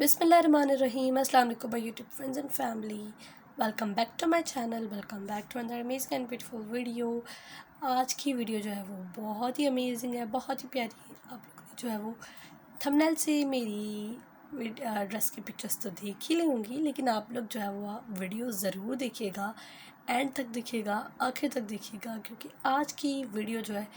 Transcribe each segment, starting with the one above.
बिस्मिल्लाहिर्रहमानिर्रहीम। अस्सलाम वालेकुम my YouTube friends and family. Welcome back to my channel, welcome back to another amazing and beautiful video. आज की video जो है वो बहुत ही अमेजिंग है, बहुत ही प्यारी है। आप लोग ने जो है वो थंबनेल से मेरी ड्रेस की पिक्चर्स तो देख ही लेंगी, लेकिन आप लोग जो है वो वीडियो ज़रूर देखिएगा, एंड तक देखिएगा, आखिर तक देखिएगा, क्योंकि आज की वीडियो जो है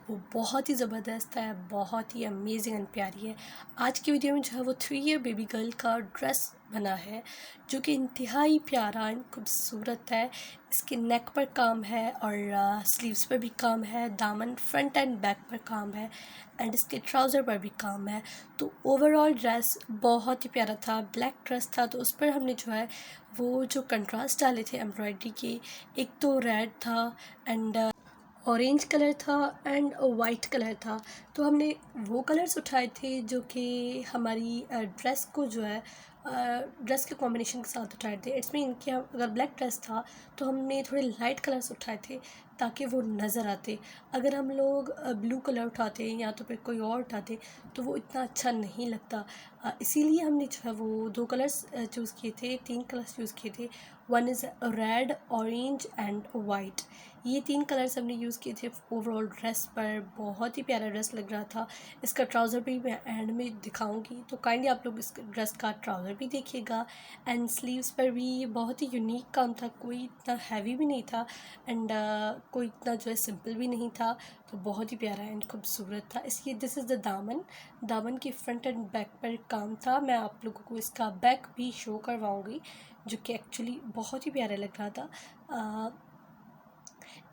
वो बहुत ही ज़बरदस्त है, बहुत ही अमेजिंग एंड प्यारी है। आज की वीडियो में जो है वो 3 ईयर बेबी गर्ल का ड्रेस बना है, जो कि इंतहाई प्यारा एंड खूबसूरत है। इसके नेक पर काम है और स्लीव्स पर भी काम है, दामन फ्रंट एंड बैक पर काम है, एंड इसके ट्राउज़र पर भी काम है। तो ओवरऑल ड्रेस बहुत ही प्यारा था। ब्लैक ड्रेस था तो उस पर हमने जो है वो जो कंट्रास्ट डाले थे एम्ब्रॉयडरी के, एक तो रेड था एंड ऑरेंज कलर था एंड वाइट कलर था। तो हमने वो कलर्स उठाए थे जो कि हमारी ड्रेस को जो है ड्रेस के कॉम्बिनेशन के साथ उठाए थे। इट्स मीन कि अगर ब्लैक ड्रेस था तो हमने थोड़े लाइट कलर्स उठाए थे ताकि वो नज़र आते। अगर हम लोग ब्लू कलर उठाते या तो फिर कोई और उठाते तो वो इतना अच्छा नहीं लगता। इसीलिए हमने जो है वो 2 कलर्स चूज़ किए थे, 3 कलर्स चूज़ किए थे। One is red, orange and white. ये 3 कलर्स हमने यूज़ किए थे ओवरऑल ड्रेस पर। बहुत ही प्यारा ड्रेस लग रहा था। इसका ट्राउज़र भी मैं एंड में दिखाऊंगी, तो काइंडली आप लोग इस ड्रेस का ट्राउज़र भी देखिएगा। एंड स्लीव्स पर भी बहुत ही यूनिक काम था, कोई इतना हैवी भी नहीं था एंड कोई इतना जो है सिंपल भी नहीं था। तो बहुत ही प्यारा एंड खूबसूरत था। इसकी दिस इज़ द दामन। दामन की फ्रंट एंड बैक पर काम था। मैं आप लोगों को इसका बैक भी शो करवाऊँगी, जो कि एक्चुअली बहुत ही प्यारा लग रहा था।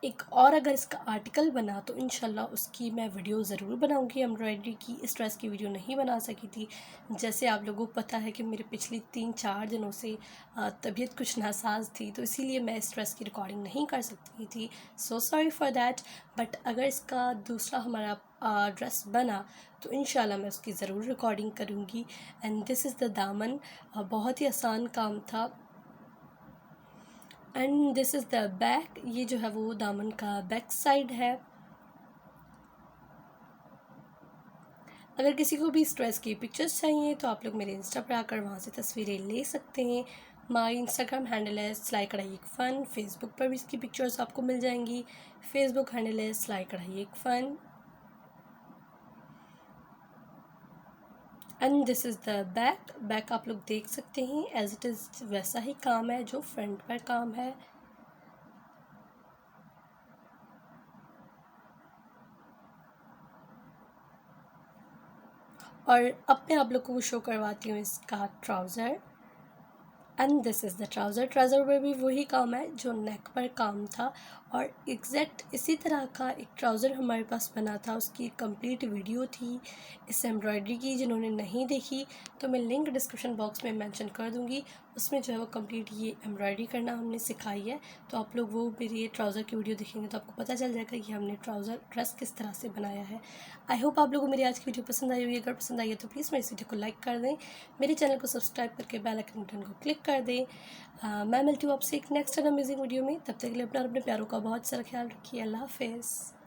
एक और अगर इसका आर्टिकल बना तो इंशाल्लाह उसकी मैं वीडियो ज़रूर बनाऊंगी। एम्ब्रॉयडरी की इस ड्रेस की वीडियो नहीं बना सकी थी। जैसे आप लोगों को पता है कि मेरे पिछले 3-4 दिनों से तबीयत कुछ नासाज थी, तो इसीलिए मैं इस ड्रेस की रिकॉर्डिंग नहीं कर सकती थी। So sorry for that. But अगर इसका दूसरा हमारा ड्रेस बना तो इंशाल्लाह मैं उसकी ज़रूर रिकॉर्डिंग करूँगी। एंड दिस इज़ द दामन। बहुत ही आसान काम था। And this is the back. ये जो है वो दामन का बैक साइड है। अगर किसी को भी इस ड्रेस की पिक्चर्स चाहिए तो आप लोग मेरे इंस्टा पर आकर वहाँ से तस्वीरें ले सकते हैं। माई इंस्टाग्राम हैंडल है सिलाई कढ़ाई एक फ़न। फेसबुक पर भी इसकी पिक्चर्स आपको मिल जाएंगी। फेसबुक हैंडल है सिलाई कढ़ाई एक fun. And this is the back. Back आप लोग देख सकते हैं एज इट इज़ वैसा ही काम है जो फ्रंट पर काम है। और अब मैं आप लोगों को शो करवाती हूँ इसका trouser. And this is the trouser. Trouser पर भी वही काम है जो नेक पर काम था, और एग्जैक्ट इसी तरह का एक ट्राउज़र हमारे पास बना था। उसकी कंप्लीट वीडियो थी इस एम्ब्रॉयडरी की। जिन्होंने नहीं देखी तो मैं लिंक डिस्क्रिप्शन बॉक्स में मेंशन कर दूँगी। उसमें जो है वो कंप्लीट ये एम्ब्रॉयडरी करना हमने सिखाई है। तो आप लोग वो मेरी ट्राउज़र की वीडियो देखेंगे तो आपको पता चल जाएगा कि हमने ट्राउज़र ड्रेस किस तरह से बनाया है। आई होप आप लोगों को मेरी आज की वीडियो पसंद आई होगी। अगर पसंद आई है तो प्लीज़ मेरी इस वीडियो को लाइक कर दें, मेरे चैनल को सब्सक्राइब करके बेल आइकन बटन को क्लिक कर दें। मैं मिलती हूँ आपसे एक नेक्स्ट अमेजिंग वीडियो में। तब तक के लिए अपना और अपने प्यारों का बहुत सारा ख्याल रखिए। अल्लाह हाफ़िज़।